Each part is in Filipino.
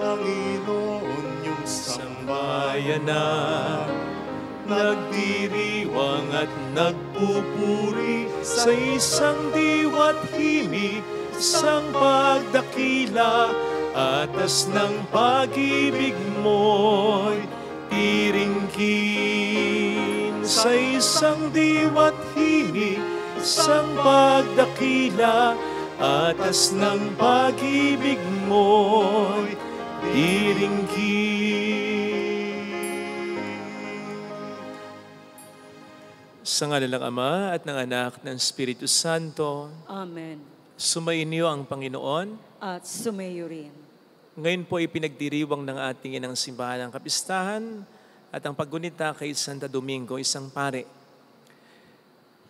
Panginoon, yung sambayanan, nagdiriwang at nagpupuri sa isang diwa't himig, isang pagdakila, atas ng pag-ibig mo'y tiringkin. Sa isang diwa't himig, isang pagdakila, atas ng pag-ibig mo'y tiringkin. Sa ngalan ng Ama at ng Anak ng Espiritu Santo. Amen. Sumainyo ang Panginoon. At sumayo rin. Ngayon po ipinagdiriwang ng ating inang simbahan ng kapistahan at ang paggunita kay Santa Domingo, isang pare.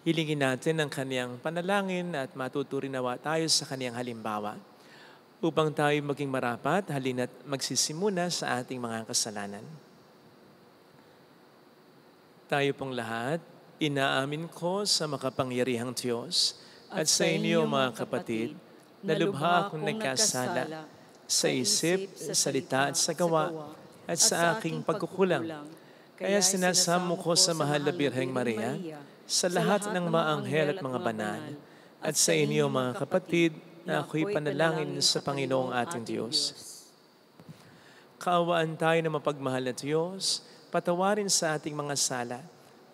Hilingin natin ang kaniyang panalangin at matuturinawa tayo sa kaniyang halimbawa upang tayo maging marapat, halina't magsisimuna sa ating mga kasalanan. Tayo pong lahat, inaamin ko sa makapangyarihang Diyos at sa inyo mga kapatid, na lubha akong nagkasala sa isip, sa salita at sa gawa at sa aking pagkukulang. Kaya sinasamo ko sa mahal na Birheng Maria, sa lahat ng maanghel at mga banal, at sa inyo mga kapatid, na ako'y panalangin sa Panginoong ating Diyos. Kaawaan tayo na mapagmahal na Diyos, patawarin sa ating mga sala,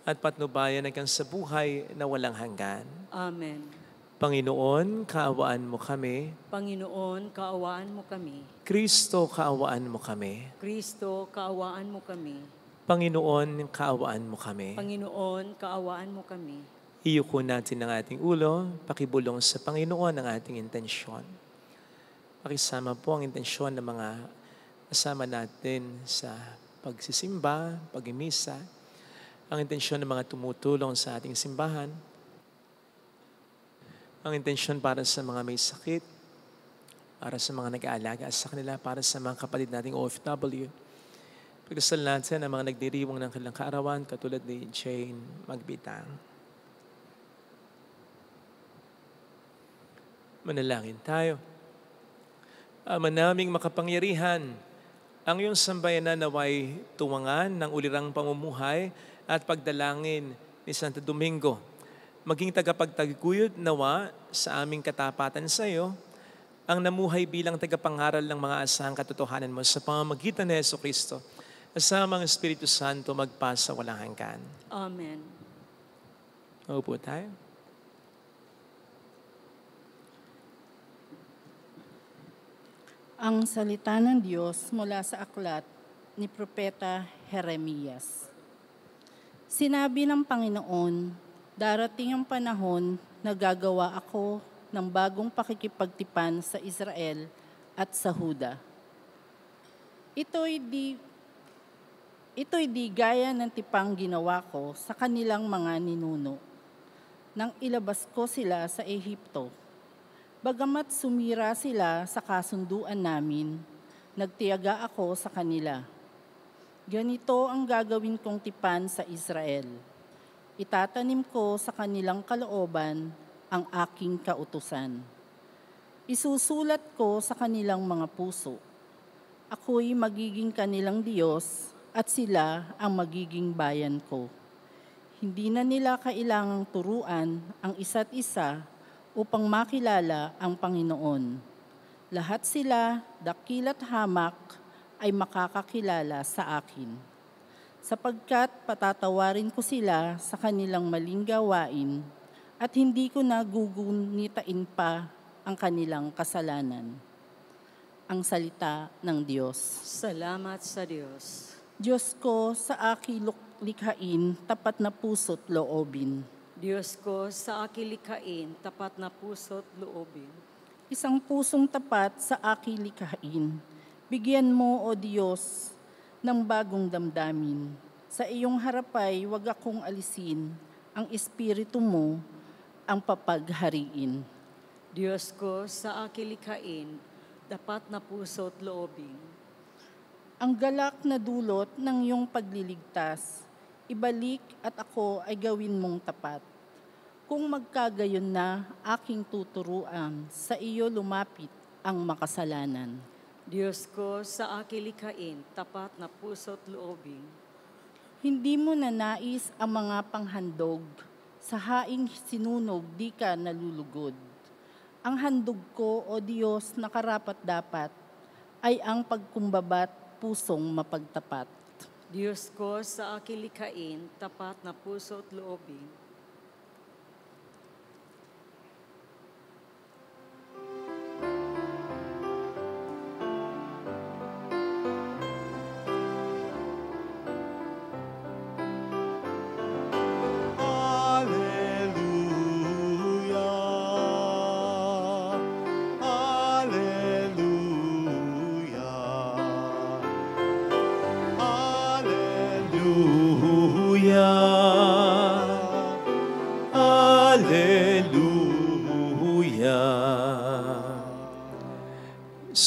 at patnubayan hanggang sa buhay na walang hanggan. Amen. Panginoon, kaawaan mo kami. Panginoon, kaawaan mo kami. Kristo, kaawaan mo kami. Kristo, kaawaan mo kami. Panginoon, kaawaan mo kami. Panginoon, kaawaan mo kami. Iyuko natin ang ating ulo, pakibulong sa Panginoon ang ating intensyon. Pakisama po ang intensyon ng mga kasama natin sa pagsisimba, pagmimisa, ang intensyon ng mga tumutulong sa ating simbahan, ang intensyon para sa mga may sakit, para sa mga nag-aalaga sa kanila, para sa mga kapatid nating OFW. Pagdasal natin ang mga nagdiriwang ng kanilang kaarawan, katulad ni Jane Magbitang. Manalangin tayo. Ama naming makapangyarihan, ang iyong sambayanan naway tuwangan ng ulirang pamumuhay at pagdalangin ni Santo Domingo. Maging tagapagtaguyod nawa sa aming katapatan sa iyo, ang namuhay bilang tagapangaral ng mga asahang katotohanan mo sa pamamagitan ni Jesucristo, kasama ang Espiritu Santo magpasa walang hanggan. Amen. Maupo tayo. Ang salita ng Diyos mula sa aklat ni Propeta Jeremias. Sinabi ng Panginoon, darating ang panahon na gagawa ako ng bagong pakikipagtipan sa Israel at sa Huda. Ito'y di gaya ng tipang ginawa ko sa kanilang mga ninuno nang ilabas ko sila sa Ehipto. Bagamat sumira sila sa kasunduan namin, nagtiyaga ako sa kanila. Ganito ang gagawin kong tipan sa Israel. Itatanim ko sa kanilang kalooban ang aking kautusan. Isusulat ko sa kanilang mga puso. Ako'y magiging kanilang Diyos at sila ang magiging bayan ko. Hindi na nila kailangang turuan ang isa't isa upang makilala ang Panginoon. Lahat sila, dakila't hamak, ay makakakilala sa akin. sapagkat patatawarin ko sila sa kanilang maling gawain at hindi ko na gugunitain pa ang kanilang kasalanan. Ang salita ng Diyos. Salamat sa Diyos. Diyos ko, sa aking likhain, tapat na puso't loobin. Diyos ko, sa aking likhain, tapat na puso't loobin. Isang pusong tapat sa aking likhain. Bigyan mo, O Diyos, ng bagong damdamin. Sa iyong harapay, wag akong alisin. Ang Espiritu mo ang papaghariin. Diyos ko, sa aking likhain, tapat na puso't loobin. Ang galak na dulot ng iyong pagliligtas, ibalik at ako ay gawin mong tapat. Kung magkagayon na aking tuturuan, sa iyo lumapit ang makasalanan. Diyos ko, sa aking likhain, tapat na puso't loobin. Hindi mo nanais ang mga panghandog, sa haing sinunog di ka nalulugod. Ang handog ko, O Diyos, na karapat-dapat, ay ang pagkumbabat pusong mapagtapat. Diyos ko, sa aking likhain, tapat na puso't loobin.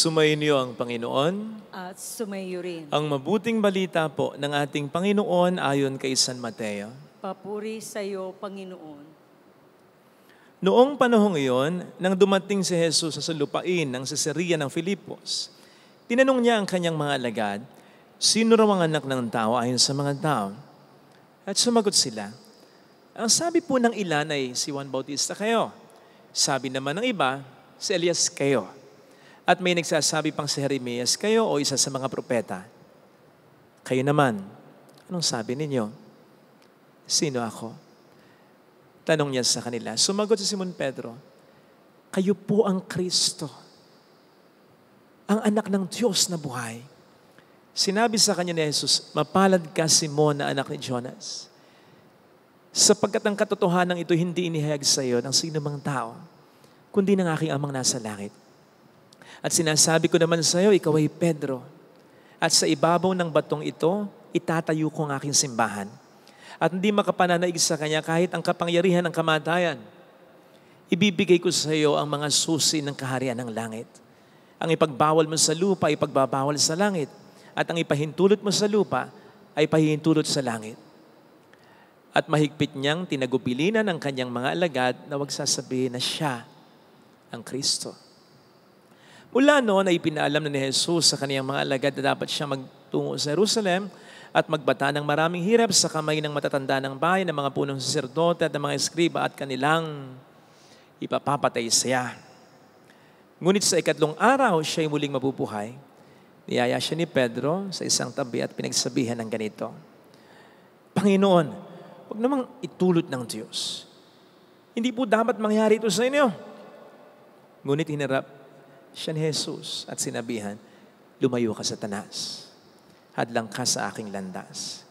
Sumainyo ang Panginoon. At sumayo rin. Ang mabuting balita po ng ating Panginoon ayon kay San Mateo. Papuri sa iyo, Panginoon. Noong panahong iyon, nang dumating si Jesus sa lupain ng Cesarea ng Filipos, tinanong niya ang kanyang mga alagad, sino raw ang anak ng tao ayon sa mga tao? At sumagot sila, ang sabi po ng ilan ay si Juan Bautista kayo. Sabi naman ng iba, si Elias kayo. At may nagsasabi pang si Jeremias kayo o isa sa mga propeta. Kayo naman, anong sabi ninyo? Sino ako? Tanong niya sa kanila. Sumagot si Simon Pedro, kayo po ang Kristo, ang anak ng Diyos na buhay. Sinabi sa kanya ni Jesus, mapalad ka Simon na anak ni Jonas, sapagkat ang katotohanan ito hindi inihayag sa iyo ng sino mang tao, kundi ng aking amang nasa langit. At sinasabi ko naman sa iyo, ikaw ay Pedro. At sa ibabaw ng batong ito, itatayo ko ang aking simbahan. At hindi makapananaig sa kanya kahit ang kapangyarihan ng kamatayan. Ibibigay ko sa iyo ang mga susi ng kaharian ng langit. Ang ipagbawal mo sa lupa, ipagbabawal sa langit. At ang ipahintulot mo sa lupa, ay pahihintulot sa langit. At mahigpit niyang tinagubilinan ng kanyang mga alagad na huwag sasabihin na siya ang Kristo. Mula noon ay pinaalam na ni Jesus sa kaniyang mga alagad na dapat siya magtungo sa Jerusalem at magbata ng maraming hirap sa kamay ng matatanda ng bayan, ng mga punong saserdote at ng mga eskriba at kanilang ipapapatay siya. Ngunit sa ikatlong araw, siya ay muling mabubuhay. Niyaya siya ni Pedro sa isang tabi at pinagsabihan ng ganito, Panginoon, huwag namang itulot ng Diyos. Hindi po dapat mangyari ito sa inyo. Ngunit hinarap siya ni Jesus at sinabihan, lumayo ka Satanas, hadlang ka sa aking landas.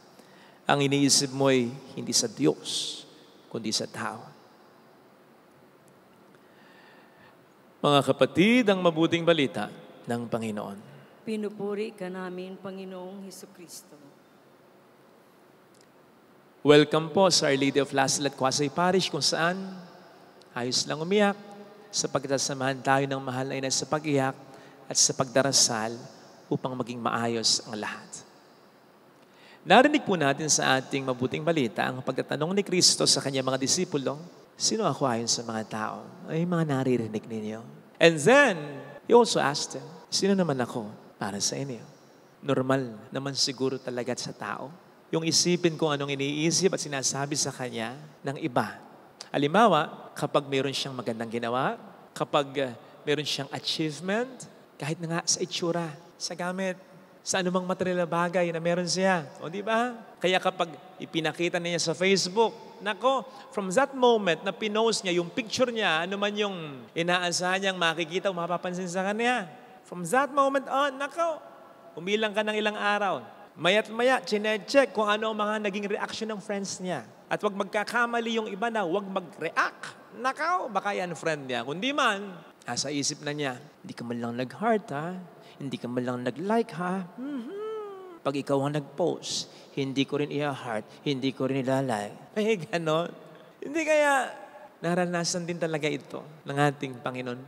Ang iniisip mo ay hindi sa Diyos, kundi sa tao. Mga kapatid, ang mabuting balita ng Panginoon. Pinupuri ka namin, Panginoong Hesukristo. Welcome po sa Our Lady of Lasalle at Quasay Parish kung saan ayos lang umiyak, sa pagkasamahan tayo ng mahal na ina sa pag-iyak at sa pagdarasal upang maging maayos ang lahat. Narinig po natin sa ating mabuting balita ang pagtatanong ni Kristo sa kanyang mga disipulo, sino ako ayon sa mga tao? Ay mga naririnig ninyo. And then, he also asked them, sino naman ako para sa inyo? Normal naman siguro talaga sa tao. Yung isipin kung anong iniisip at sinasabi sa kanya ng iba. Halimbawa, kapag mayroon siyang magandang ginawa, kapag mayroon siyang achievement, kahit na nga sa itsura, sa gamit, sa anumang material na bagay na meron siya. O di ba? Kaya kapag ipinakita niya sa Facebook, nako, from that moment na pinost niya yung picture niya, ano man yung inaasahan niyang makikita o mapapansin sa kanya. From that moment on, nako, umilang ka ng ilang araw. Maya't maya, chinecheck kung ano ang mga naging reaction ng friends niya. At wag magkakamali yung iba na wag mag-react. Nakaw, baka yan friend niya. Kundi man, nasa isip na niya, hindi ka man lang nag-heart ha, hindi ka man lang nag-like ha. Pag ikaw ang nag-post, hindi ko rin i-heart, hindi ko rin ilalike. Ay, ganon. Hindi kaya naranasan din talaga ito ng ating Panginoon.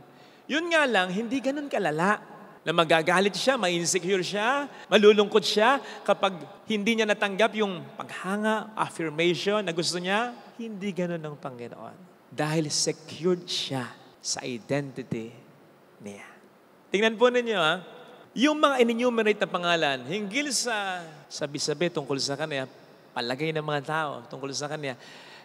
Yun nga lang, hindi ganon kalala. Na magagalit siya, ma-insecure siya, malulungkot siya kapag hindi niya natanggap yung paghanga, affirmation na gusto niya. Hindi ganon ng Panginoon. Dahil secured siya sa identity niya. Tingnan po ninyo yung mga in-enumerate na pangalan, hinggil sa sabi-sabi tungkol sa kanya, palagay ng mga tao tungkol sa kanya.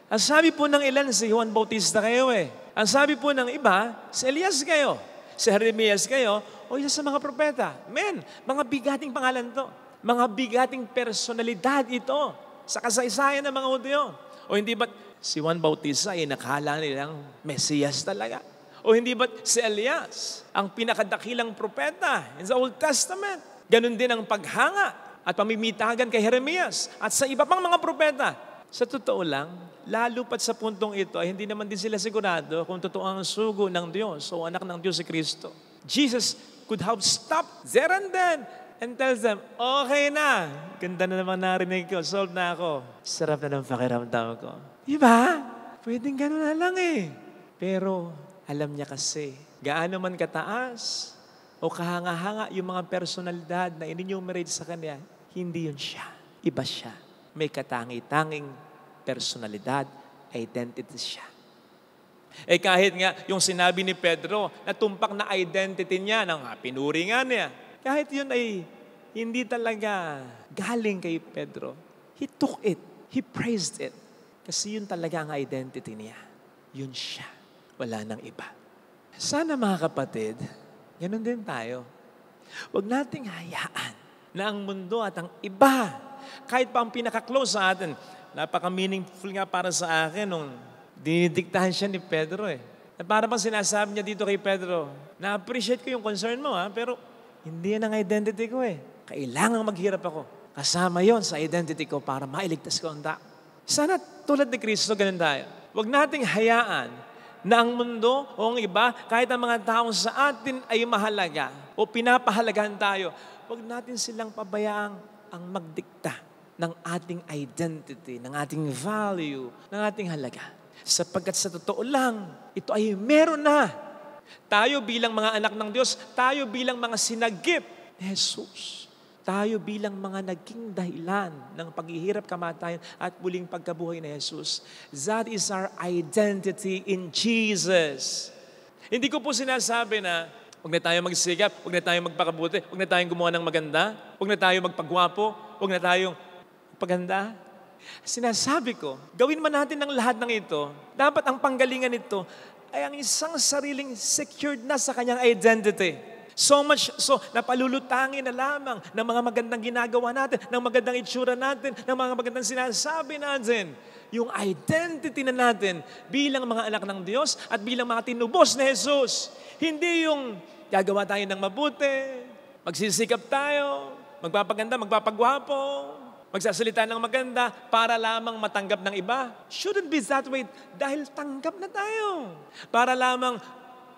Ang sabi po ng ilan, si Juan Bautista kayo eh. Ang sabi po ng iba, si Elias kayo. Si Jeremias kayo, o isa sa mga propeta. Men, mga bigating pangalan to. Mga bigating personalidad ito sa kasaysayan ng mga Hudyo. O hindi ba't si Juan Bautista ay nakala nilang Mesiyas talaga? O hindi ba't si Elias, ang pinakadakilang propeta in the Old Testament? Ganon din ang paghanga at pamimitagan kay Jeremias at sa iba pang mga propeta. Sa totoo lang, lalo pat sa puntong ito, ay hindi naman din sila sigurado kung totoo ang sugo ng Diyos o anak ng Diyos si Kristo. Jesus could have stopped there and then and tells them, okay na. Ganda na naman narinig ko, solved na ako. Sarap na ng pakiramdam ko. Diba? Pwedeng gano'n na lang eh. Pero alam niya kasi, gaano man kataas o kahanga-hanga yung mga personalidad na in-enumerate sa kanya, hindi yun siya. Iba siya. May katangi-tanging personalidad, identity siya. Eh kahit nga yung sinabi ni Pedro, na tumpak na identity niya, pinuri nga niya, kahit yun ay hindi talaga galing kay Pedro, he took it, he praised it. Kasi yun talaga ang identity niya. Yun siya. Wala nang iba. Sana mga kapatid, ganun din tayo. Huwag nating hayaan na ang mundo at ang iba, kahit pa ang pinaka-close sa atin, napaka-meaningful nga para sa akin nung dinidiktahan siya ni Pedro eh. Na para bang sinasabi niya dito kay Pedro, na-appreciate ko yung concern mo pero hindi yan ang identity ko eh. Kailangang maghirap ako. Kasama yon sa identity ko para mailigtas ko ang tao. Sana tulad ni Kristo, ganun tayo. Huwag nating hayaan na ang mundo o ang iba, kahit ang mga taong sa atin ay mahalaga o pinapahalagahan tayo, huwag natin silang pabayaang ang magdikta ng ating identity, ng ating value, ng ating halaga. Sapagkat sa totoo lang, ito ay meron na. Tayo bilang mga anak ng Diyos, tayo bilang mga sinagip ni Jesus, tayo bilang mga naging dahilan ng paghihirap, kamatayan at muling pagkabuhay ni Jesus. That is our identity in Jesus. Hindi ko po sinasabi na huwag na tayo magsigap, huwag na tayo magpakabuti, huwag na tayong gumawa ng maganda, huwag na tayo magpagwapo, huwag na tayong paganda. Sinasabi ko, gawin man natin ang lahat ng ito, dapat ang panggalingan nito ay ang isang sariling secured na sa kanyang identity. So much so, napalulutangin na lamang ng mga magandang ginagawa natin, ng magandang itsura natin, ng mga magandang sinasabi natin. Yung identity na natin bilang mga anak ng Diyos at bilang mga tinubos ni Jesus. Hindi yung gagawa tayo ng mabuti, magsisikap tayo, magpapaganda, magpapagwapo, magsasalita ng maganda para lamang matanggap ng iba. Shouldn't be that way dahil tanggap na tayo. Para lamang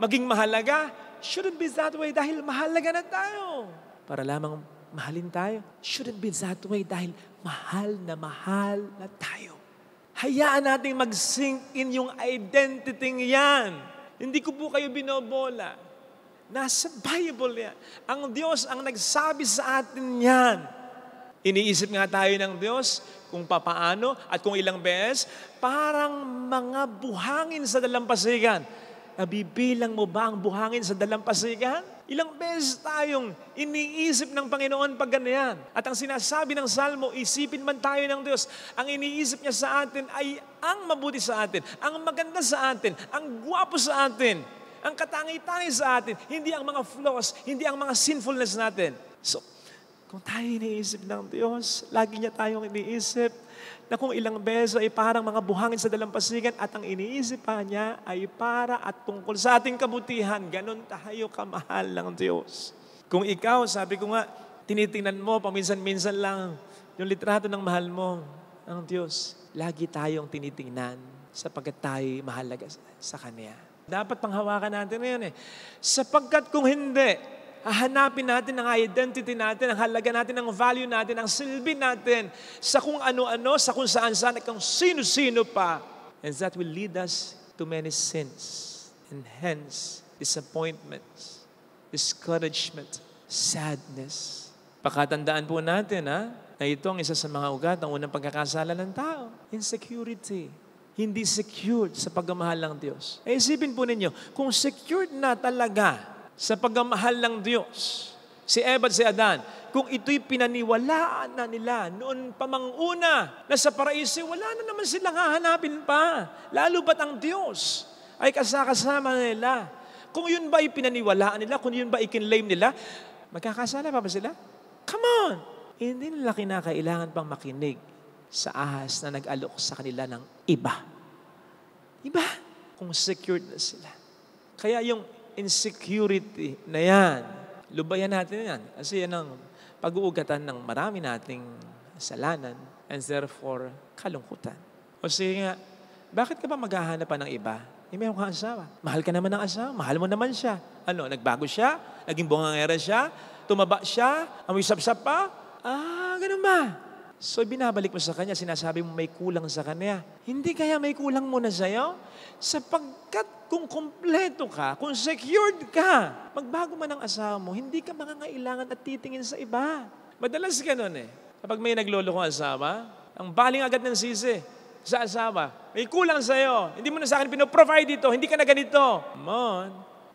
maging mahalaga, shouldn't be that way dahil mahalaga na tayo. Para lamang mahalin tayo, shouldn't be that way dahil mahal na tayo. Hayaan nating mag-sink in yung identity yan. Hindi ko po kayo binobola. Nasa Bible yan. Ang Diyos ang nagsabi sa atin yan. Iniisip nga tayo ng Diyos kung papaano at kung ilang beses, parang mga buhangin sa dalampasigan. Nabibilang mo ba ang buhangin sa dalampasigan? Ilang beses tayong iniisip ng Panginoon pag ganyan. At ang sinasabi ng Salmo, isipin man tayo ng Diyos, ang iniisip niya sa atin ay ang mabuti sa atin, ang maganda sa atin, ang gwapo sa atin, ang katangi-tangi sa atin, hindi ang mga flaws, hindi ang mga sinfulness natin. So, Kung tayo iniisip ng Diyos, lagi niya tayong iniisip na kung ilang beses ay parang mga buhangin sa dalampasigan at ang iniisip pa niya ay para at tungkol sa ating kabutihan. Ganon tayo kamahal ng Diyos. Kung ikaw, sabi ko nga, tinitingnan mo paminsan-minsan lang yung litrato ng mahal mo, ang Diyos, lagi tayong tinitingnan sapagkat tayo mahalaga sa Kanya. Dapat panghawakan natin ngayon Sapagkat kung hindi, hahanapin natin ang identity natin, ang halaga natin, ang value natin, ang silbi natin sa kung ano-ano, sa kung saan-saan, at kung sino-sino pa. And that will lead us to many sins. And hence, disappointments, discouragement, sadness. Pakatandaan po natin, na ito ang isa sa mga ugat ng unang pagkakasala ng tao. Insecurity. Hindi secured sa pagmamahal ng Diyos. Isipin po ninyo, kung secured na talaga sa pagmamahal ng Diyos, si Eva at si Adan, kung ito'y pinaniwalaan na nila noon pamanguna na sa paraiso, wala na naman silang hahanapin pa. Lalo ba't ang Diyos ay kasama nila? Kung yun ba ay pinaniwalaan nila, kung yun ba ay kinlaim nila, magkakasala pa ba sila? Come on! Hindi nila kinakailangan pang makinig sa ahas na nag-alok sa kanila ng iba. Iba? Kung secured na sila. Kaya yung insecurity na yan, lubayan natin yan. Kasi yan ang pag-uugatan ng marami nating kasalanan and therefore kalungkutan. O sige nga, bakit ka ba maghahanap pa ng iba? Meron kang asawa. Mahal ka naman ng asawa. Mahal mo naman siya. Nagbago siya? Naging bungangera siya? Tumaba siya? Amoy sapsap pa? Ganun ba? So, binabalik mo sa kanya, sinasabi mo may kulang sa kanya. Hindi kaya may kulang muna sa'yo? Sapagkat kung kompleto ka, kung secured ka, magbago man ang asawa mo, hindi ka mangangailangan at titingin sa iba. Madalas ganun Kapag may naglolokong asawa, ang baling agad ng sisi sa asawa, may kulang sa'yo, hindi mo na sa akin pinoprovide dito, hindi ka na ganito.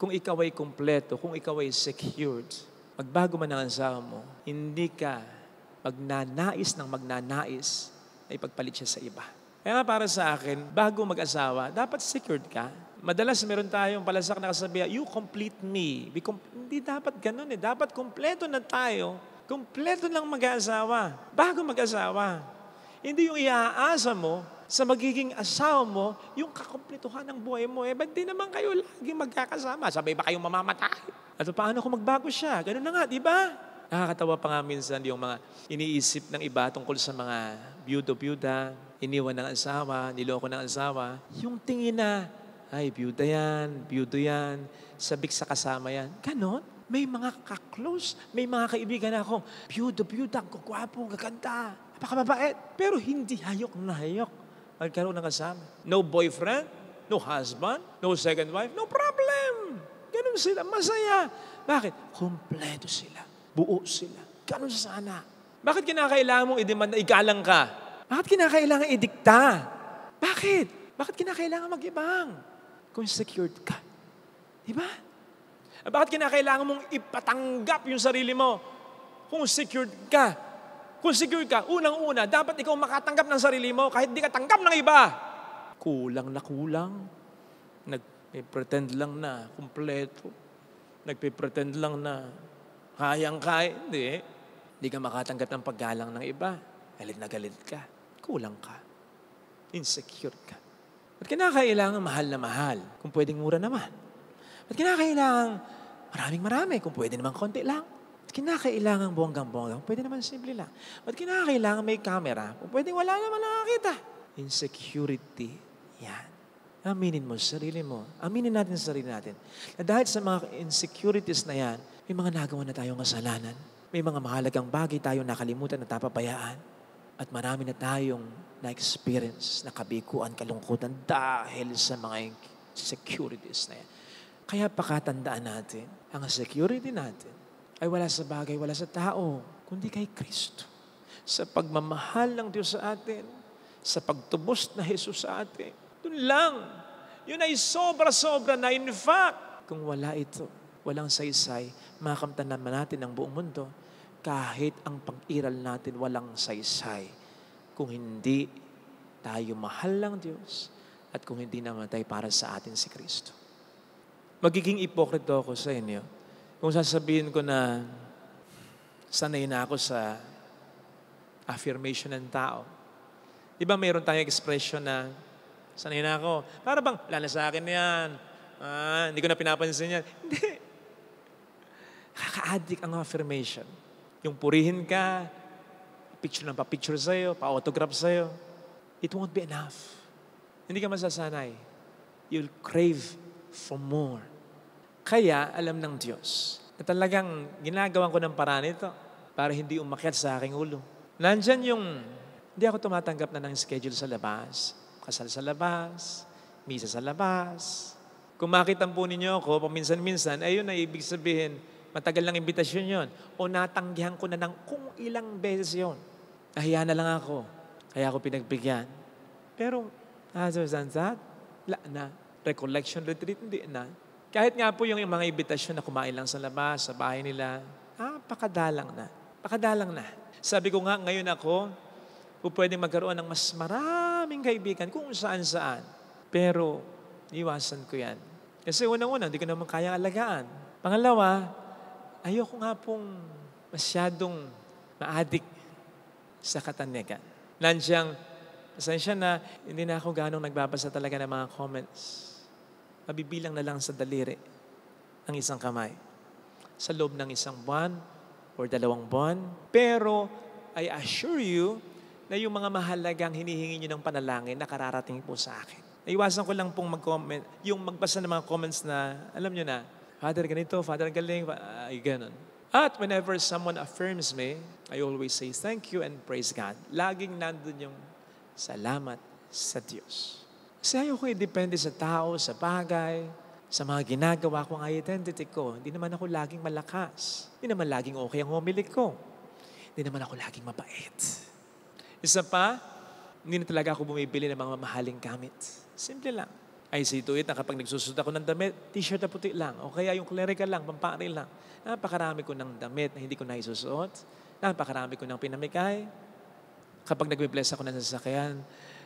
Kung ikaw ay kompleto, kung ikaw ay secured, magbago man ang asawa mo, hindi ka magnanais na ipagpalit siya sa iba. Kaya nga para sa akin, bago mag-asawa, dapat secured ka. Madalas meron tayong palasak na kasabihan, you complete me. Hindi dapat ganun Dapat kompleto na tayo. Kompleto lang mag-asawa. Bago mag-asawa. Hindi yung iaasa mo sa magiging asawa mo, yung kakompletuhan ng buhay mo. Ba't di naman kayo lagi magkakasama? Sabay ba kayong mamamatay? At paano kung magbago siya? Ganun na nga, di ba? Nakakatawa pa nga minsan yung mga iniisip ng iba tungkol sa mga byuda, iniwan ng asawa, niloko ng asawa. Yung tingin na, ay, byudo yan, sabik sa kasama yan. Ganon. May mga ka-close, may mga kaibigan ako, byuda, kukwapo, gaganda, napakababait. Pero hindi hayok na hayok magkaroon ng kasama. No boyfriend, no husband, no second wife, no problem. Ganon sila, masaya. Bakit? Kompleto sila. Buo sila. Ganun sana. Bakit kinakailangan mong i-demand na igalang ka? Bakit kinakailangan idikta? Bakit? Bakit kinakailangan mag-ibang? Kung secured ka. Diba? Bakit kinakailangan mong ipatanggap yung sarili mo? Kung secured ka. Kung secured ka, unang-una, dapat ikaw makatanggap ng sarili mo kahit di ka tanggap ng iba. Kulang na kulang. Nagpe-pretend lang na kumpleto. Nagpe-pretend lang na kayang-kaya. Hindi ka makatanggap ng paggalang ng iba. Galit na galit ka. Kulang ka. Insecure ka. Ba't kinakailangan mahal na mahal kung pwedeng mura naman? Ba't kinakailangan maraming-marami kung pwede naman konti lang? Ba't kinakailangan bonggang-bonggang kung pwede naman simple lang? Ba't kinakailangan may camera kung pwedeng wala naman nakakita? Insecurity. Yan. Aminin mo sa sarili mo. Aminin natin sa sarili natin. Na dahil sa mga insecurities na yan, may mga nagawa na tayong kasalanan. May mga mahalagang bagay tayong nakalimutan at napabayaan. At marami na tayong na-experience, nakabikuan, kalungkutan dahil sa mga insecurities na yan. Kaya pakatandaan natin, ang security natin ay wala sa bagay, wala sa tao, kundi kay Kristo. Sa pagmamahal ng Diyos sa atin, sa pagtubos na Jesus sa atin. Doon lang. Yun ay sobra-sobra na. In fact, kung wala ito, walang saysay, makakamtan naman natin ang buong mundo kahit ang pag-iral natin walang saysay. Kung hindi tayo mahal ng Diyos at kung hindi namatay para sa atin si Kristo. Magiging ipokrito ako sa inyo kung sasabihin ko na Sanay na ako sa affirmation ng tao. Di ba mayroon tayong expression na sanay na ako. Para bang, wala na sa akin yan. Hindi ko na pinapansin yan. Hindi. Kaka-addict ang affirmation. Yung purihin ka, picture ng pa-picture sa'yo, pa-autograph sa'yo, it won't be enough. Hindi ka masasanay. You'll crave for more. Kaya, alam ng Diyos na talagang ginagawan ko ng paraan ito para hindi umakyat sa aking ulo. Nandyan yung, hindi ako tumatanggap na ng schedule sa labas. Kasal sa labas, misa sa labas. Kung makita po ninyo ako, paminsan-minsan, ayun na ibig sabihin, matagal ng imbitasyon yon. O natanggihan ko na ng kung ilang beses yon. Nahiya na lang ako. Kaya ako pinagbigyan. Pero, other than that, wala na. Recollection retreat, hindi na. Kahit nga po yung mga imbitasyon na kumain lang sa labas, sa bahay nila, pakadalang na. Pakadalang na. Sabi ko nga, ngayon ako, pwedeng magkaroon ng mas maraming kaibigan kung saan-saan. Pero, iwasan ko yan. Kasi unang-una, hindi ko naman kayang alagaan. Pangalawa, ayoko nga pong masyadong ma-addict sa katanigan. Nandiyan, pasensya na, hindi na ako ganong nagbabasa talaga ng mga comments. Mabibilang na lang sa daliri ng isang kamay. Sa loob ng isang buwan or 2 buwan. Pero, I assure you na yung mga mahalagang hinihingi nyo ng panalangin na kararating po sa akin. Naiwasan ko lang pong mag-comment, yung magbasa ng mga comments na, alam nyo na, Father ganito, Father galing, ay ganun. At whenever someone affirms me, I always say thank you and praise God. Laging nandun yung salamat sa Diyos. Kasi ayaw ko i-depende sa tao, sa bagay, sa mga ginagawa kong identity ko. Hindi naman ako laging malakas. Hindi naman laging okay ang homilik ko. Hindi naman ako laging mabait. Isa pa, hindi na talaga ako bumibili ng mga mahaling gamit. Simple lang. I see to it na kapag nagsusot ako ng damit, t-shirt na puti lang. O kaya yung clerical lang, pampari lang. Napakarami ko ng damit na hindi ko na isusuot. Napakarami ko ng pinamigay. Kapag nagbe-bless ako ng sasakyan,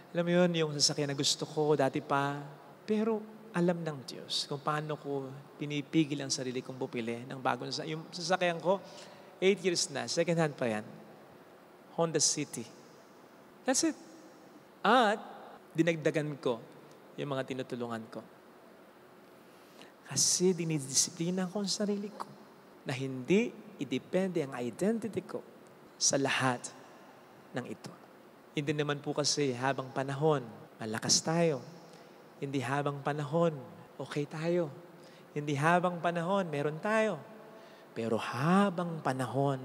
alam mo yun, yung sasakyan na gusto ko dati pa. Pero alam ng Diyos kung paano ko pinipigil ang sarili kong bumili ng bagong sasakyan. Yung sasakyan ko, 8 years na, second hand pa yan. Honda City. That's it. At dinagdagan ko yung mga tinutulungan ko. Kasi dinidisiplina ko ang sarili ko na hindi idepende ang identity ko sa lahat ng ito. Hindi naman po kasi habang panahon, malakas tayo. Hindi habang panahon, okay tayo. Hindi habang panahon, meron tayo. Pero habang panahon,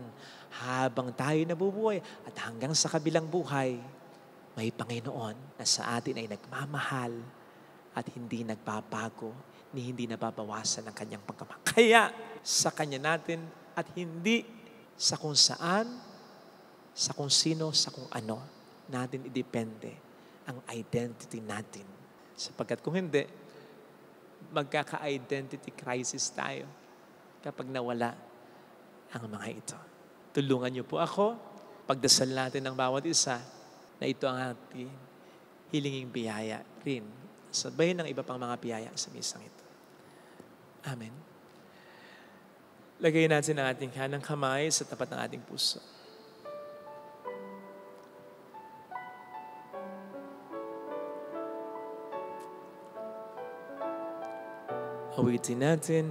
habang tayo nabubuhay at hanggang sa kabilang buhay, may Panginoon na sa atin ay nagmamahal at hindi nagbabago, ni hindi nababawasan ng kanyang pagmamahal. Kaya sa kanya natin at hindi sa kung saan, sa kung sino, sa kung ano, natin idepende ang identity natin. Sapagkat kung hindi, magkaka-identity crisis tayo kapag nawala ang mga ito. Tulungan niyo po ako, pagdasal natin ng bawat isa na ito ang ating hilinging biyaya rin. Sabayin ng iba pang mga biyaya sa misang ito. Amen. Lagay natin ang ating kanang kamay sa tapat ng ating puso. Awitin natin.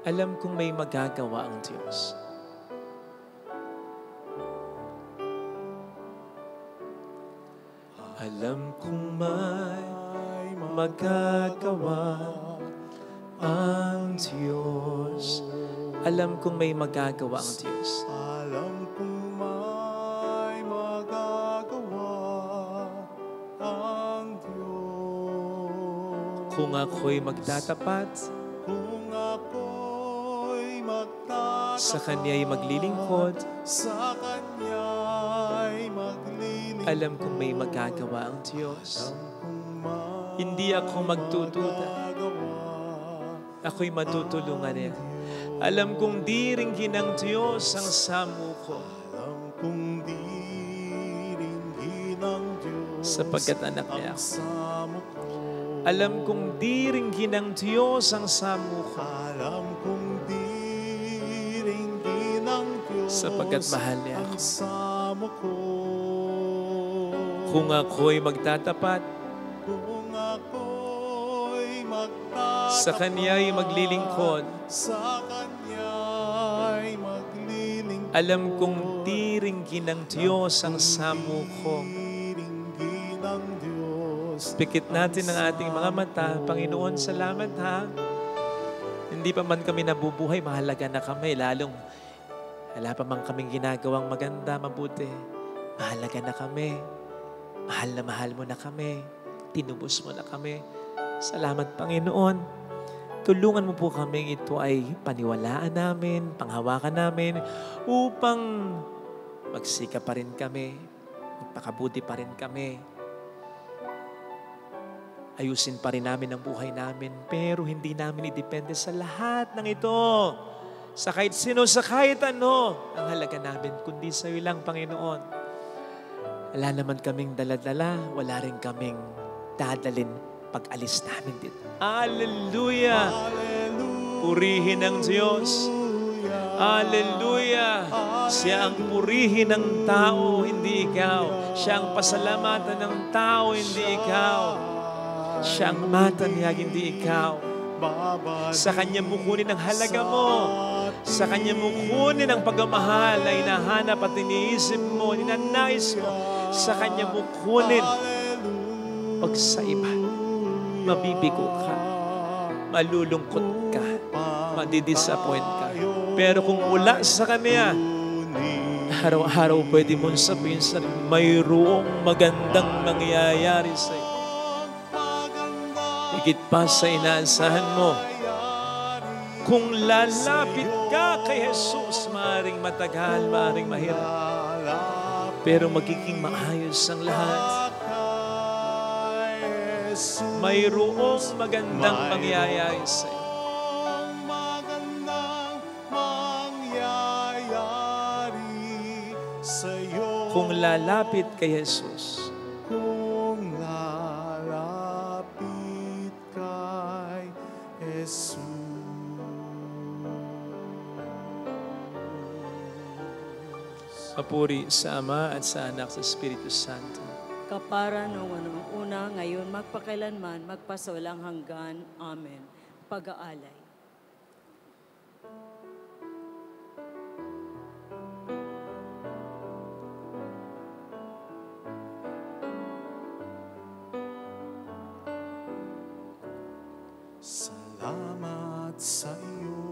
Alam kong may magagawa ang Diyos. Alam kong may magagawa ang Diyos. Alam kong may magagawa ang Diyos. Alam kong may magagawa ang Diyos. Kung ako'y magtatapat, Kung ako'y magtatapat, sa Kanya'y maglilingkod, sa Kanya'y maglilingkod, alam kong may magagawa ang Diyos. may Hindi ako magtututa. magagawa. Ako'y matutulungan niya. Alam kong di ringgin ng Diyos ang samu ko, Alam kong di ringgin ng Diyos sapagkat anak niya ang ako. samo ko. Alam kong di ringgin ng Diyos ang samu ko, Alam kong di ringgin sapagkat mahal niya ang ako. samo ko. Kung ako'y magtatapat, Kung ako'y magtatapat, sa Kanya'y maglilingkod, sa Kanya'y maglilingkod, alam kong tiringgin ng Diyos ang samo ko. tiringgin ng Diyos. Pikit natin ang ating mga mata. Panginoon, salamat ha. Hindi pa man kami nabubuhay, mahalaga na kami. Lalong wala pa man kaming ginagawang maganda, mabuti. Mahalaga na kami. Mahal na mahal mo na kami. Tinubos mo na kami. Salamat, Panginoon. Tulungan mo po kami ito ay paniwalaan namin, panghawakan namin, upang magsikap pa rin kami, magpakabuti pa rin kami. Ayusin pa rin namin ang buhay namin, pero hindi namin idepende sa lahat ng ito. Sa kahit sino, sa kahit ano, ang halaga namin, kundi sa iyo lang, Panginoon. Wala naman kaming daladala, wala rin kaming dadalin pag-alis namin dito. Hallelujah! Purihin ang Diyos. Hallelujah! Siya ang purihin ng tao, hindi ikaw. Siya ang pasalamatan ng tao, hindi ikaw. Siya ang matanyag, hindi ikaw. Sa Kanya mo kunin ang halaga mo. Sa Kanya mo kunin ang pagmamahal na hinahanap at iniisip mo, ninanais mo. Sa Kanya mo kunin. Pag sa iba, mabibigo ka, malulungkot ka, madidisappoint ka. Pero kung mula sa Kanya, araw-araw pwede mong sabihin sa mayroong magandang mangyayari sa iyo. Higit pa sa inaasahan mo. Kung lalapit ka kay Jesus, maaaring matagal, maaaring mahirap. Pero magiging maayos ang lahat. Mayroong magandang mangyayari sa iyo. Kung lalapit kay Jesus, kung lalapit kay Jesus. papuri sa Ama at sa Anak sa Espiritu Santo. Kapara nung anong una, ngayon magpakailanman, magpasawalang hanggan. Amen. Pag-aalay. Salamat sa iyo,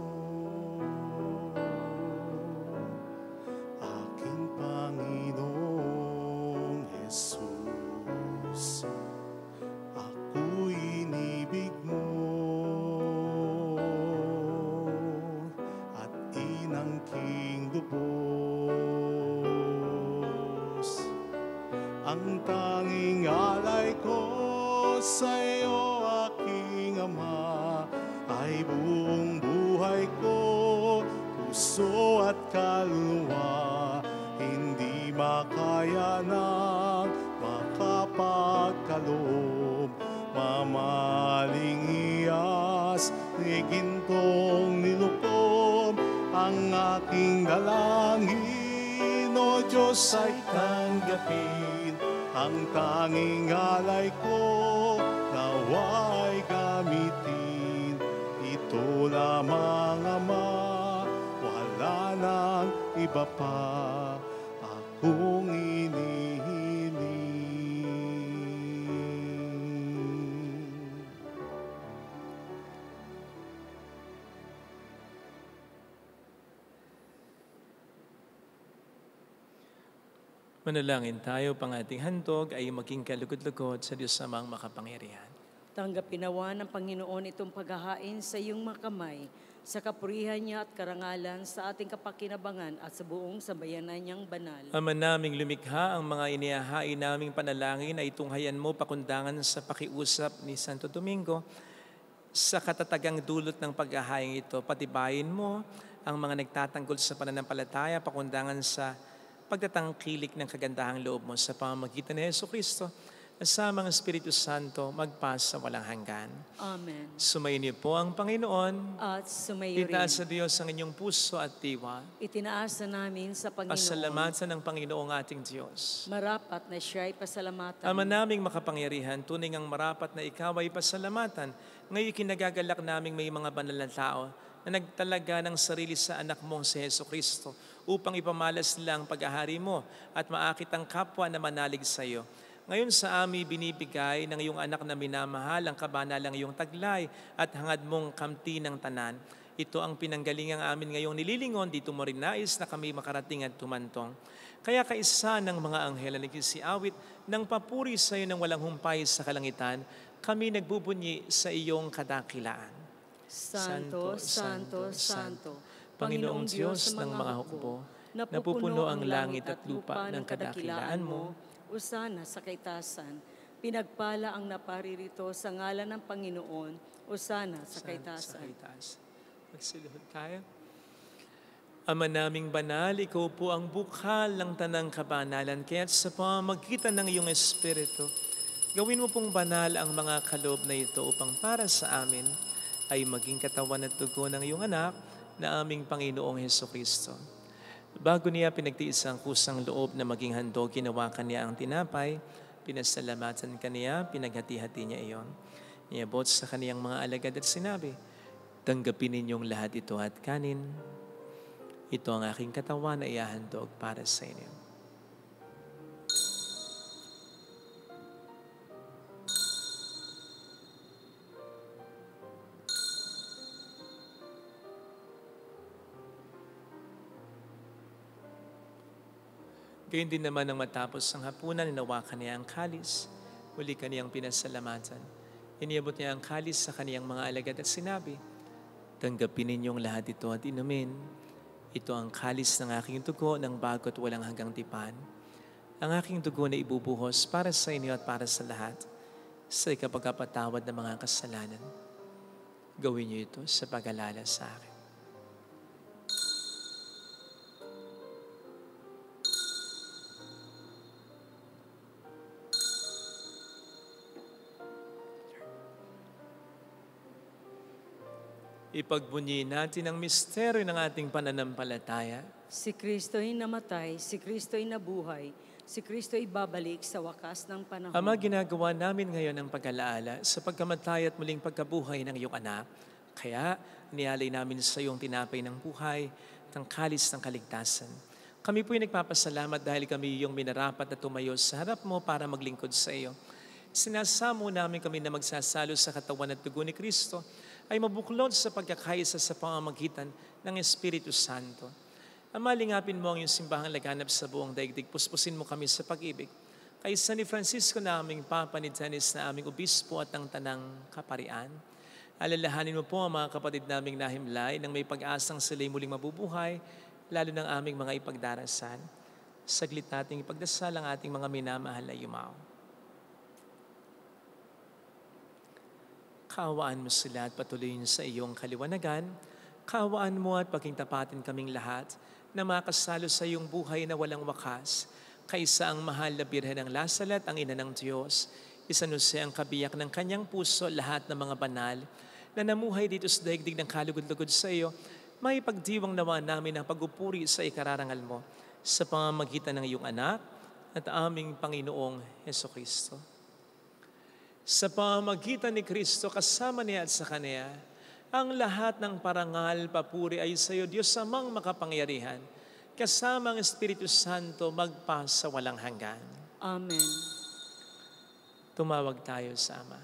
aking Panginoong Jesus. Ako'y inibig mo at inangking lubos. Ang tanging alay ko sa iyo, aking Ama, ay buong buhay ko, puso at kaluluwa, hindi makaya ng makapagkaloob. Mamaling iyas, ni gintong nilukob, ang aking dalangin, o Diyos ay tanggapin. Ang tanging alay ko, nawa'y gamitin. Ito lamang, Ama, wala nang iba pa akong inihiling. Manalangin tayo, pang ating handog ay maging kalugod-lugod sa Diyos Amang makapangyarihan. Tanggapin nawa ng Panginoon itong paghahain sa iyong mga kamay, sa kapurihan niya at karangalan, sa ating kapakinabangan at sa buong sambayanan niyang banal. Ama naming lumikha, ang mga inihahain naming panalangin ay tunghayan mo pakundangan sa pakiusap ni Santo Domingo. Sa katatagang dulot ng paghahain ito, patibayin mo ang mga nagtatanggol sa pananampalataya, pakundangan sa pagtatangkilik ng kagandahang loob mo sa pamamagitan ni Jesucristo. Kasama ang Espiritu Santo, magpasa walang hanggan. Amen. Sumayin niyo po ang Panginoon. At sumayo rin. Itaas sa Diyos ang inyong puso at diwa. Itinaas na namin sa Panginoon. Pasalamatan ng Panginoong ating Diyos. Marapat na siya'y pasalamatan. Ama naming makapangyarihan, tunay ngang marapat na ikaw ay pasalamatan. Ngayon kinagagalak naming may mga banal na tao na nagtalaga ng sarili sa anak mong si Heso Kristo upang ipamalas nila ang pag-ahari mo at maakit ang kapwa na manalig sa iyo. Ngayon sa amin binibigay ng iyong anak na minamahal ang kabanalang iyong taglay at hangad mong kamti ng tanan. Ito ang pinanggalingang amin ngayong nililingon, dito mo rin nais na kami makarating at tumantong. Kaya kaisa ng mga anghel na nagsiawit ng papuri sa iyo ng walang humpay sa kalangitan, kami nagbubunyi sa iyong kadakilaan. Santo, Santo, Santo, Panginoong Diyos ng mga hukbo, napupuno ang langit at lupa ng kadakilaan mo. Usana sa kaitasan, pinagpala ang naparirito sa ngalan ng Panginoon. Usana sa kaitasan. Magsiluhod tayo. Ama naming banal, ikaw po ang bukal ng tanang kabanalan, kaya't sa pamamagitan ng iyong Espiritu, gawin mo pong banal ang mga kaloob na ito upang para sa amin ay maging katawan at dugo ng iyong anak na aming Panginoong Hesukristo. Bago niya pinagtiis ang kusang loob na maging handog, ginawa kaniya ang tinapay, pinasalamatan kaniya, pinaghati-hati niya iyon. Niabot sa kaniyang mga alagad at sinabi, tanggapin ninyong lahat ito at kanin. Ito ang aking katawan na iahandog para sa inyo. Gayun din naman nang matapos ang hapunan, ninawakan niya ang kalis. Muli kaniyang pinasalamatan. Iniabot niya ang kalis sa kaniyang mga alagad at sinabi, tanggapin ninyong lahat ito at inumin. Ito ang kalis ng aking dugo ng bago at walang hanggang tipan. Ang aking dugo na ibubuhos para sa inyo at para sa lahat sa ikapagpatawad ng mga kasalanan. Gawin niyo ito sa pag-alala sa akin. Ipagbunyi natin ang misteryo ng ating pananampalataya. Si Kristo'y namatay, si Kristo'y nabuhay, si Kristo'y babalik sa wakas ng panahon. Ama, ginagawa namin ngayon ang pag-alaala sa pagkamatay at muling pagkabuhay ng iyong anak. Kaya, nialay namin sa iyong tinapay ng buhay, ng kalis ng kaligtasan. Kami po'y nagpapasalamat dahil kami iyong minarapat na tumayo sa harap mo para maglingkod sa iyo. Sinasamo namin kami na magsasalo sa katawan at dugo ni Kristo, ay mabuklod sa pagkakaisa sa pamamagitan ng Espiritu Santo. Ama, lingapin mo ang iyong simbahang laganap sa buong daigdig. Puspusin mo kami sa pag-ibig. Kaisa ni Francisco na aming Papa, ni Dennis na aming Obispo at ng Tanang Kaparian. Alalahanin mo po ang mga kapatid naming nahimlay nang may pag-asang sila'y muling mabubuhay, lalo ng aming mga ipagdarasan. Saglit nating ipagdasal ang ating mga minamahal na yumao. Kaawaan mo sila at patuloyin sa iyong kaliwanagan. Kaawaan mo at pagkingtapatin kaming lahat na makasalo sa iyong buhay na walang wakas. Kaisa ang mahal na Birhen ng Lasalat, ang ina ng Diyos. Isanuse ang kabiyak ng kanyang puso lahat ng mga banal na namuhay dito sa daigdig ng kalugod-lugod sa iyo. May pagdiwang nawa namin ang pagupuri sa ikararangal mo sa pamamagitan ng iyong anak at aming Panginoong Hesukristo. Sa pamamagitan ni Kristo, kasama niya at sa Kanya, ang lahat ng parangal, papuri ay sa iyo, Diyos amang makapangyarihan, kasama ang Espiritu Santo magpa sa walang hanggan. Amen. Tumawag tayo sa Ama.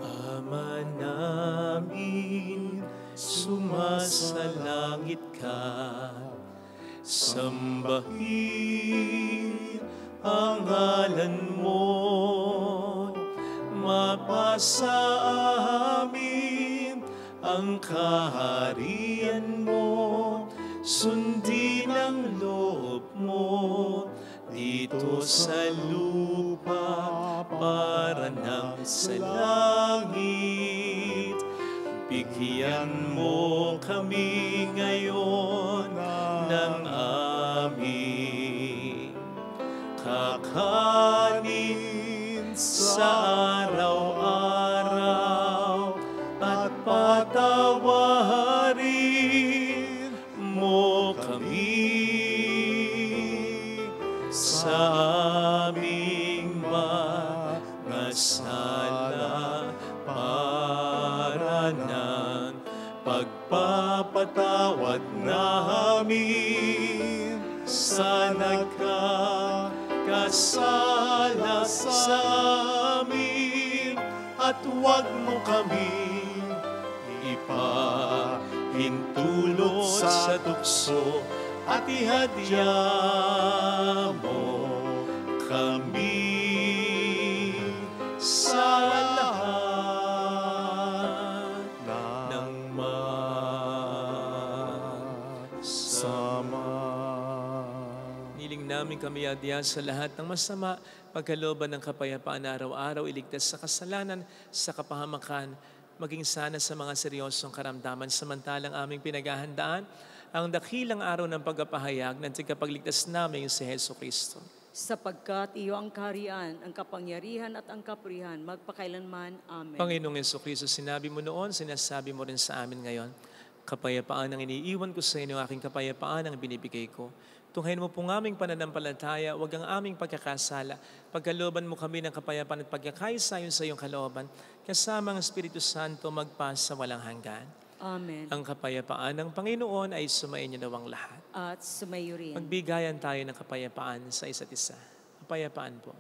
Ama namin, sumasalangit ka, sambahin ang ngalan mo, mapasa amin ang kaharian mo, sundin ang loob mo dito sa lupa para nang sa langit. Bigyan mo kami ngayon ng aming kakanin sa araw-araw at patawarin mo kami sa aming mga sala para ng pagpapatawad namin sa nagkakasala sa amin, at huwag mo kami ipahintulot sa tukso, at ihadya mo kami sa lahat ng masama. Niling namin kami adya sa lahat ng masama, pagkalooban ng kapayapaan araw-araw, iligtas sa kasalanan, sa kapahamakan, maging sana sa mga seryosong karamdaman, samantalang aming pinaghahandaan ang dakilang araw ng pagpapahayag ng tagapagligtas namin si Hesus Kristo. Sapagkat iyo ang kaharian, ang kapangyarihan at ang kapurihan, magpakailanman. Amen. Panginoong Hesus Kristo, sinabi mo noon, sinasabi mo rin sa amin ngayon, kapayapaan ang iniiwan ko sa inyo, aking kapayapaan ang binibigay ko. Tunghayin mo po ng aming pananampalataya, huwag ang aming pagkakasala. Pagkalooban mo kami ng kapayapaan at pagkakaisa sa iyong kalooban, kasama ang Espiritu Santo magpas sa walang hanggan. Amen. Ang kapayapaan ng Panginoon ay sumainyo nawang lahat. At sumayo rin. Magbigayan tayo ng kapayapaan sa isa't isa. Kapayapaan po.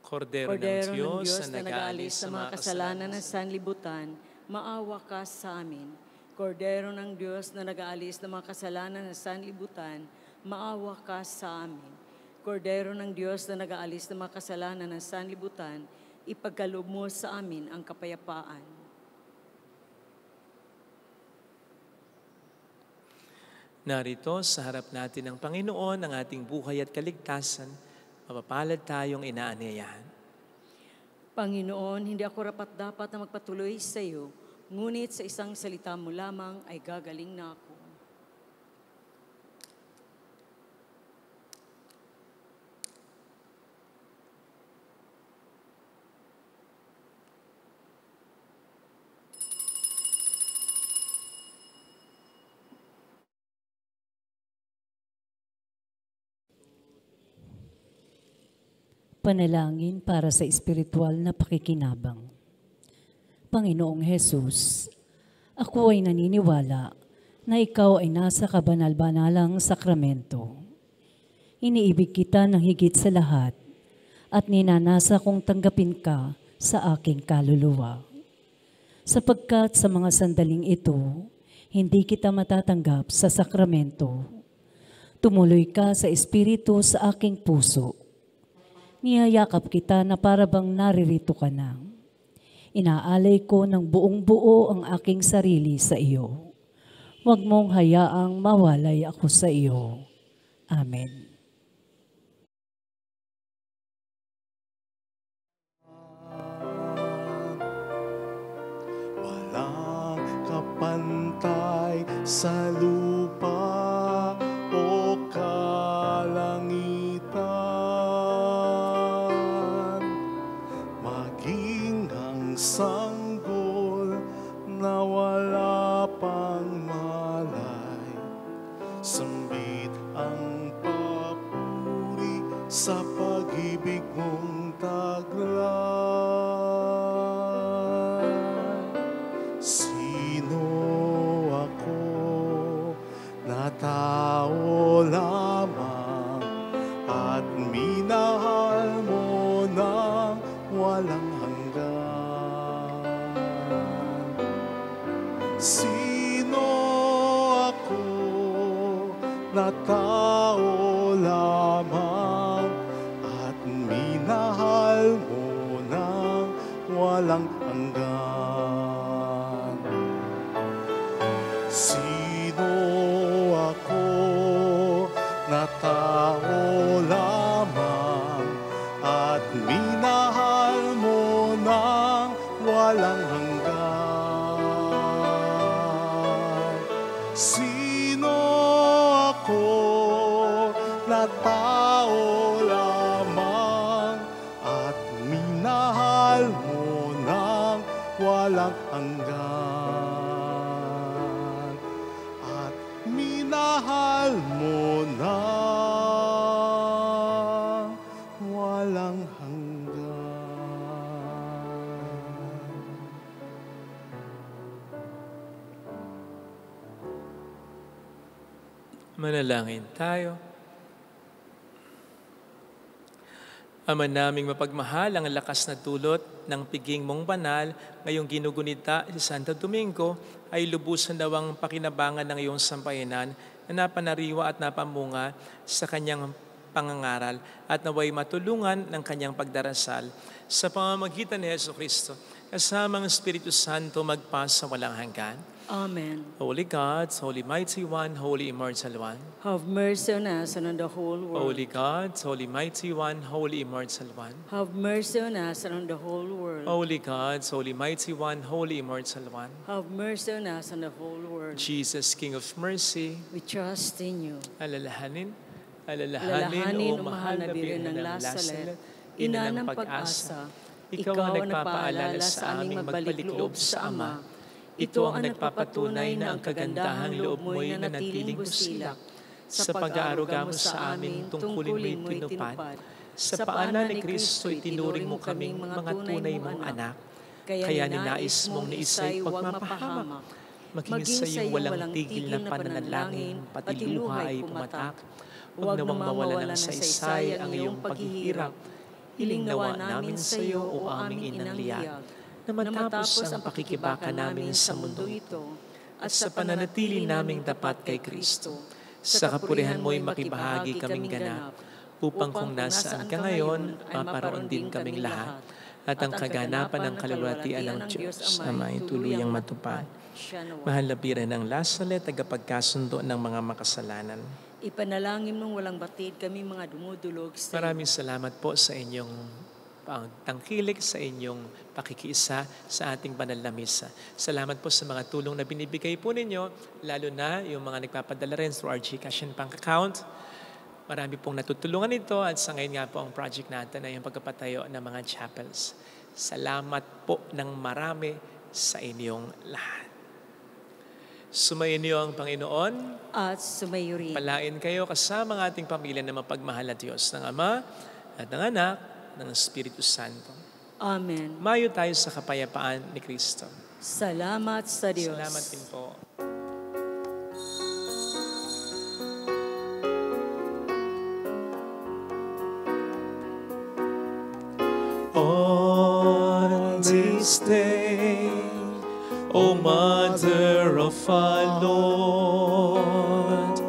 Kordero ng Diyos na nag-aalis sa mga kasalanan ng sanlibutan, maawa ka sa amin. Kordero ng Diyos na nag-aalis ng mga kasalanan ng sanlibutan, maawa ka sa amin. Kordero ng Diyos na nag-aalis ng mga kasalanan ng sanlibutan, ipagkaloob mo sa amin ang kapayapaan. Narito sa harap natin ng Panginoon ang ating buhay at kaligtasan, mapapalad tayong inaanyayahan. Panginoon, hindi ako rapat-dapat na magpatuloy sa iyo, ngunit sa isang salita mo lamang ay gagaling na ako. Panalangin para sa espiritual na pakikinabang. Panginoong Hesus, ako ay naniniwala na ikaw ay nasa kabanal-banalang sakramento. Iniibig kita ng higit sa lahat at ninanasa kong tanggapin ka sa aking kaluluwa. Sapagkat sa mga sandaling ito, hindi kita matatanggap sa sakramento. Tumuloy ka sa espiritu sa aking puso. Niyayakap kita na para bang naririto ka na. Inaalay ko ng buong buo ang aking sarili sa iyo. Huwag mong hayaang mawalay ako sa iyo. Amen. Walang kapantay sa lupa o kalangitan, maging ang sanggol na wala pang malay, sambit ang papuri sa pag-ibig mong taglay. Sino ako na tao lamang at minahal mo ng walang hanggan? Sino ako na tao lamang at minahal mo ng walang hanggan? Sino ako na tao lamang at minahal mo ng walang walang hanggan. Sino ako na tao lamang at minahal mo ng walang hanggan, at minahal mo ng walang hanggan. Manalangin tayo. Ama naming mapagmahal, ang lakas na dulot ng piging mong banal ngayong ginugunita si Santo Domingo ay lubusan nawang pakinabangan ng iyong sampayanan na napanariwa at napamunga sa kanyang pangangaral at naway matulungan ng kanyang pagdarasal sa pamamagitan ni Jesucristo kasama ang Espiritu Santo magpasa walang hanggan. Amen. Holy God, Holy Mighty One, Holy Immortal One. Have mercy on us and on the whole world. Holy God, Holy Mighty One, Holy Immortal One. Have mercy on us and on the whole world. Holy God, Holy Mighty One, Holy Immortal One. Have mercy on us and the whole world. Jesus, King of Mercy, We trust in you. alalahanin, Alalahanin, o mahal na Birhen ng Lasalet, ina ng pag-asa, ikaw ang nagpapaalala sa aming magbalik loob sa Ama. Ito ang nagpapatunay na ang kagandahang loob mo'y nanatiling busilak sa pag-aaruga mo sa amin tungkulin mo'y tinupad. Sa paanan ni Kristo itinuring mo kaming mga tunay mong anak. Kaya ninais mong niisa'y huwag mapahamak. maging sa iyong walang tigil na pananalangin, pati luha ay pumatak. Huwag nawang mawala ng saysay ang iyong paghihirap. Hiling nawa namin sa iyo, o aming inang liyag, na matapos ang pakikibaka namin sa mundo ito, at sa pananatili naming tapat kay Kristo, sa kapurihan mo'y makibahagi kaming ganap, upang kung nasaan ka ngayon, maparoon din kaming lahat, at ang kaganapan ng kalulwatian ng Diyos na may tuluyang matupad. Mahal na Birhen ng Lasalet, tagapagkasundo ng mga makasalanan. Ipanalangin mong walang batid kami mga dumudulog sa Maraming salamat po sa inyong tangkilik, sa inyong pakikiisa sa ating banal na misa. Salamat po sa mga tulong na binibigay po ninyo, lalo na yung mga nagpapadala rin through our GCash and bank account. Marami pong natutulungan ito at sa ngayon nga po ang project natin ay yung pagpapatayo ng mga chapels. Salamat po ng marami sa inyong lahat. Sumayin niyo ang Panginoon at sumayo rin. Palain kayo kasama ng ating pamilya na mapagmahal na Diyos ng Ama at ng Anak ng Espiritu Santo. Amen. Mayo tayo sa kapayapaan ni Kristo. Salamat sa Diyos. Salamat din po. On this day, O Mother of our Lord,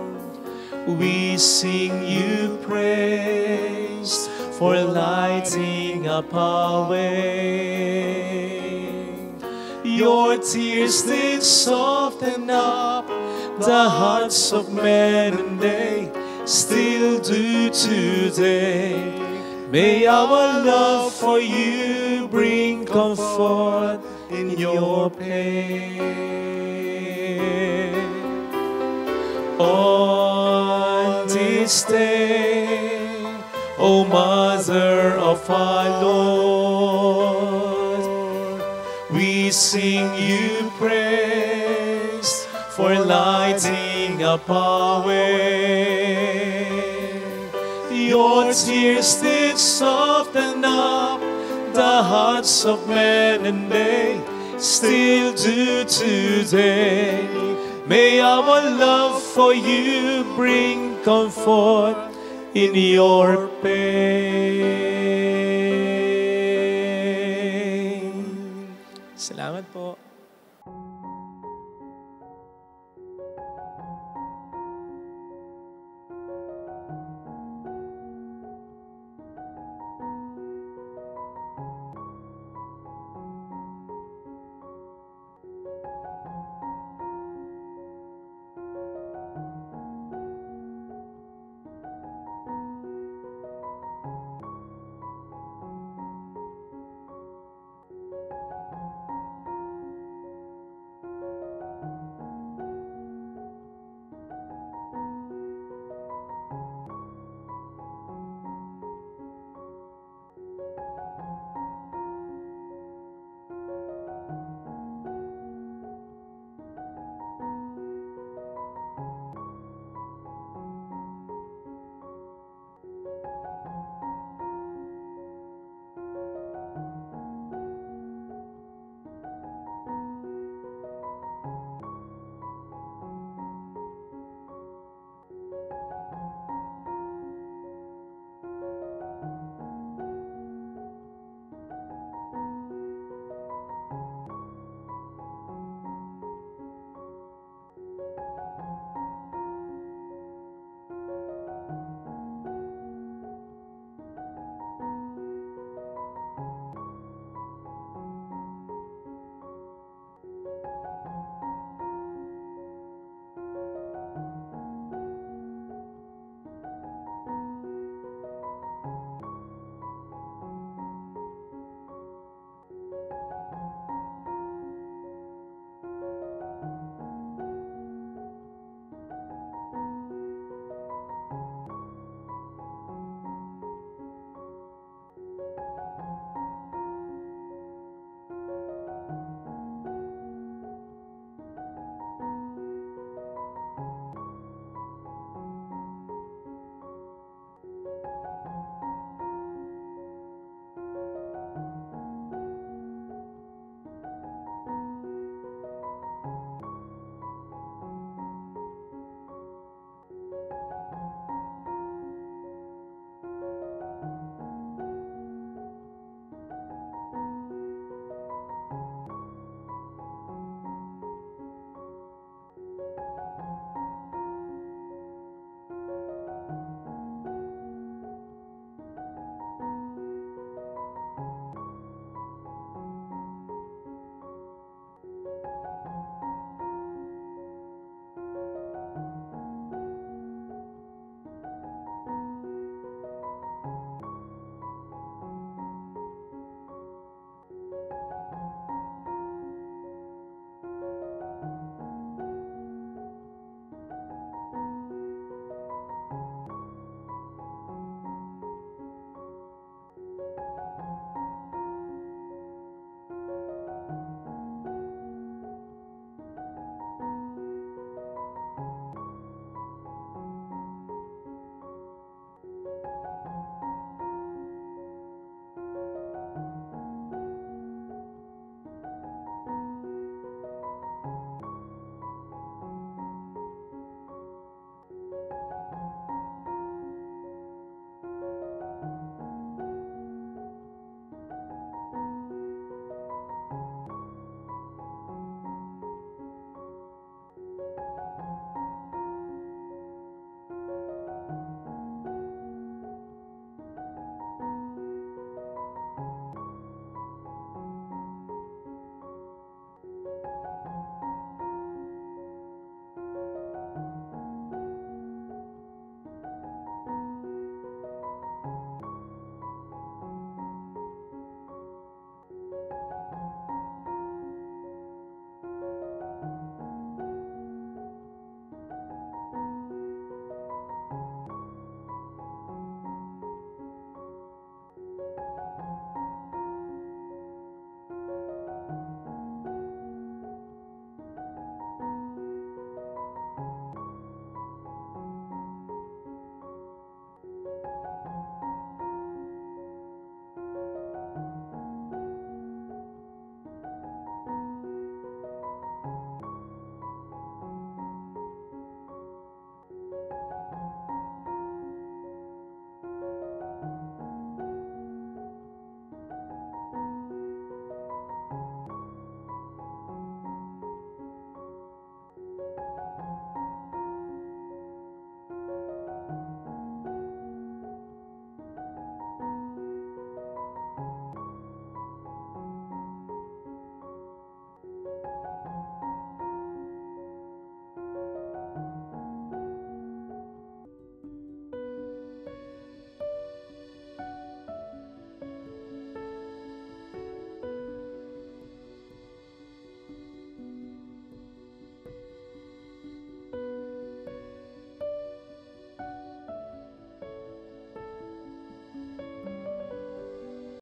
we sing you praise for lighting up our way. Your tears did soften up the hearts of men, and they still do today. May our love for you bring comfort in your pain. On this day, O Mother of our Lord, we sing you praise for lighting up our way. Your tears did soften up the hearts of men, and they still do today. May our love for you bring comfort in your pain. Salamat po.